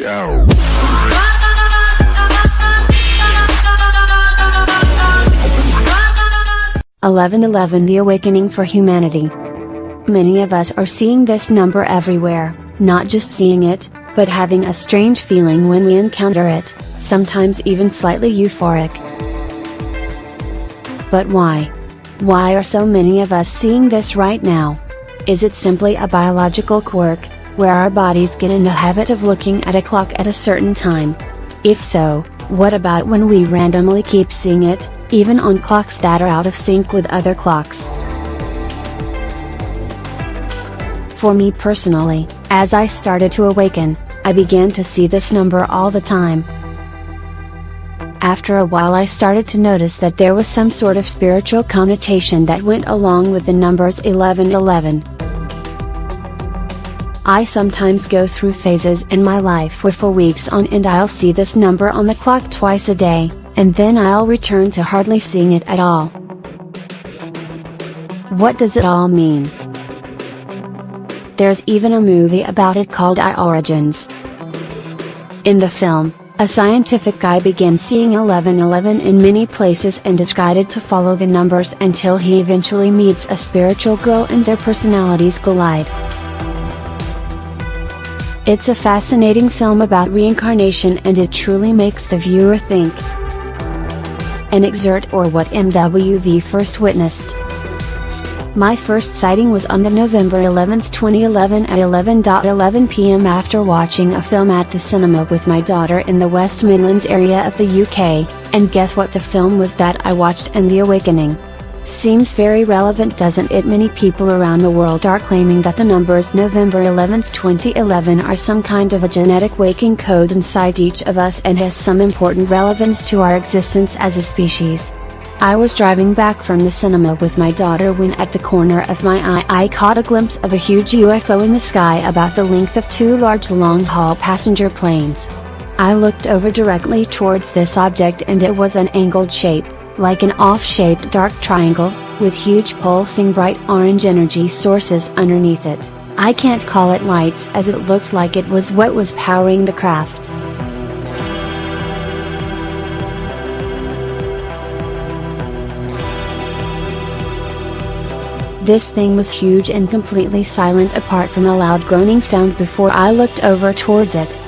Yo. 1111 The Awakening for Humanity. Many of us are seeing this number everywhere, not just seeing it, but having a strange feeling when we encounter it, sometimes even slightly euphoric. But why? Why are so many of us seeing this right now? Is it simply a biological quirk, where our bodies get in the habit of looking at a clock at a certain time? If so, what about when we randomly keep seeing it, even on clocks that are out of sync with other clocks? For me personally, as I started to awaken, I began to see this number all the time. After a while I started to notice that there was some sort of spiritual connotation that went along with the numbers 1111. I sometimes go through phases in my life where for weeks on end I'll see this number on the clock twice a day, and then I'll return to hardly seeing it at all. What does it all mean? There's even a movie about it called I Origins. In the film, a scientific guy begins seeing 1111 in many places and is guided to follow the numbers until he eventually meets a spiritual girl and their personalities collide. It's a fascinating film about reincarnation and it truly makes the viewer think and exert or what MWV first witnessed. My first sighting was on the November 11, 2011 at 11:11 p.m. after watching a film at the cinema with my daughter in the West Midlands area of the UK, and guess what the film was that I watched and The Awakening. Seems very relevant, doesn't it? Many people around the world are claiming that the numbers November 11, 2011 are some kind of a genetic waking code inside each of us and has some important relevance to our existence as a species. I was driving back from the cinema with my daughter when at the corner of my eye I caught a glimpse of a huge UFO in the sky about the length of two large long-haul passenger planes. I looked over directly towards this object and it was an angled shape, like an off-shaped dark triangle, with huge pulsing bright orange energy sources underneath it. I can't call it lights as it looked like it was what was powering the craft. This thing was huge and completely silent apart from a loud groaning sound before I looked over towards it.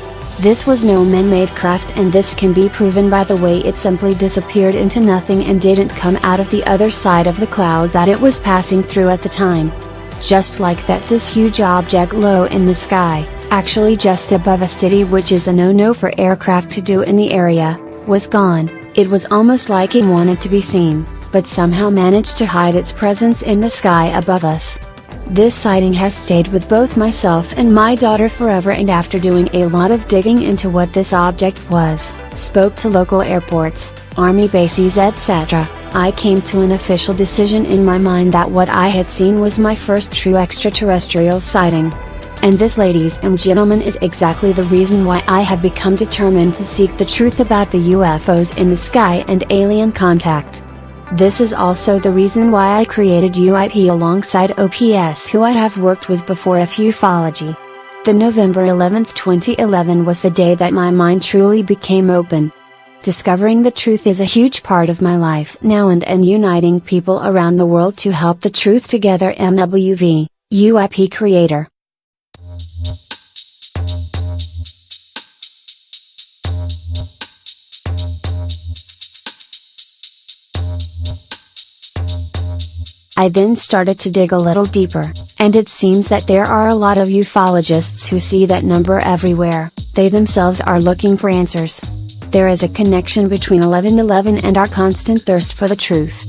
This was no man-made craft, and this can be proven by the way it simply disappeared into nothing and didn't come out of the other side of the cloud that it was passing through at the time. Just like that, this huge object low in the sky, actually just above a city, which is a no-no for aircraft to do in the area, was gone. It was almost like it wanted to be seen, but somehow managed to hide its presence in the sky above us. This sighting has stayed with both myself and my daughter forever, and after doing a lot of digging into what this object was, spoke to local airports, army bases etc., I came to an official decision in my mind that what I had seen was my first true extraterrestrial sighting. And this, ladies and gentlemen, is exactly the reason why I have become determined to seek the truth about the UFOs in the sky and alien contact. This is also the reason why I created UIP alongside OPS, who I have worked with before, of ufology. The November 11, 2011 was the day that my mind truly became open. Discovering the truth is a huge part of my life now and uniting people around the world to help the truth together. MWV, UIP creator. I then started to dig a little deeper, and it seems that there are a lot of ufologists who see that number everywhere. They themselves are looking for answers. There is a connection between 1111 and our constant thirst for the truth.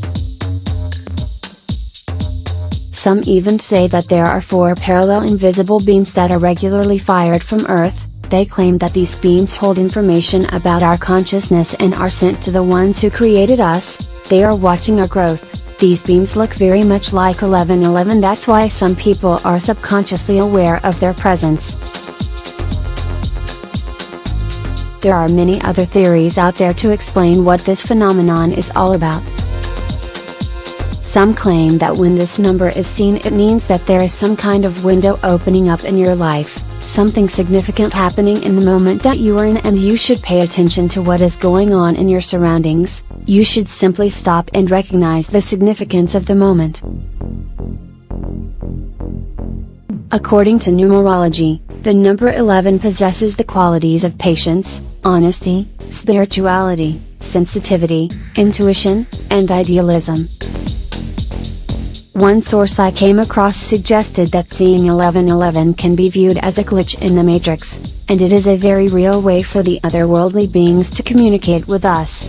Some even say that there are 4 parallel invisible beams that are regularly fired from Earth. They claim that these beams hold information about our consciousness and are sent to the ones who created us. They are watching our growth. These beams look very much like 1111, that's why some people are subconsciously aware of their presence. There are many other theories out there to explain what this phenomenon is all about. Some claim that when this number is seen, it means that there is some kind of window opening up in your life, something significant happening in the moment that you are in, and you should pay attention to what is going on in your surroundings. You should simply stop and recognize the significance of the moment. According to numerology, the number 11 possesses the qualities of patience, honesty, spirituality, sensitivity, intuition, and idealism. One source I came across suggested that seeing 1111 can be viewed as a glitch in the matrix, and it is a very real way for the otherworldly beings to communicate with us.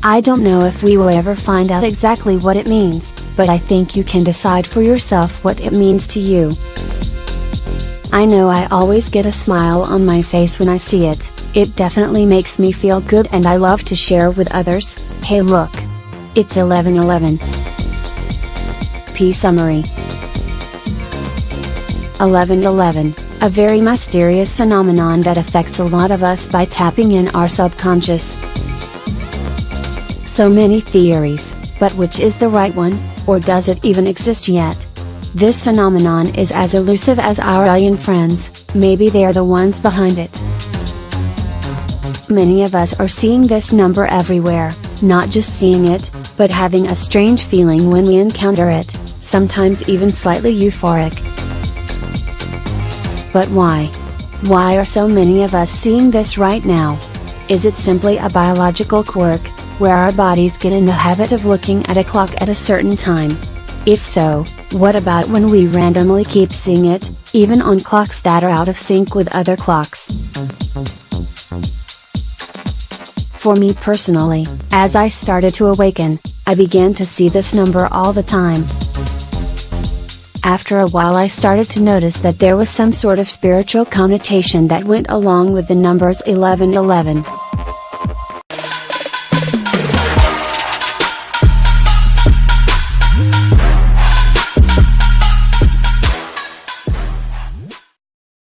I don't know if we will ever find out exactly what it means, but I think you can decide for yourself what it means to you. I know I always get a smile on my face when I see it. It definitely makes me feel good, and I love to share with others. Hey look! It's 1111. P Summary. 1111, a very mysterious phenomenon that affects a lot of us by tapping in our subconscious. So many theories, but which is the right one, or does it even exist yet? This phenomenon is as elusive as our alien friends. Maybe they're the ones behind it. Many of us are seeing this number everywhere, not just seeing it, but having a strange feeling when we encounter it, sometimes even slightly euphoric. But why? Why are so many of us seeing this right now? Is it simply a biological quirk, where our bodies get in the habit of looking at a clock at a certain time? If so, what about when we randomly keep seeing it, even on clocks that are out of sync with other clocks? For me personally, as I started to awaken, I began to see this number all the time. After a while I started to notice that there was some sort of spiritual connotation that went along with the numbers 1111.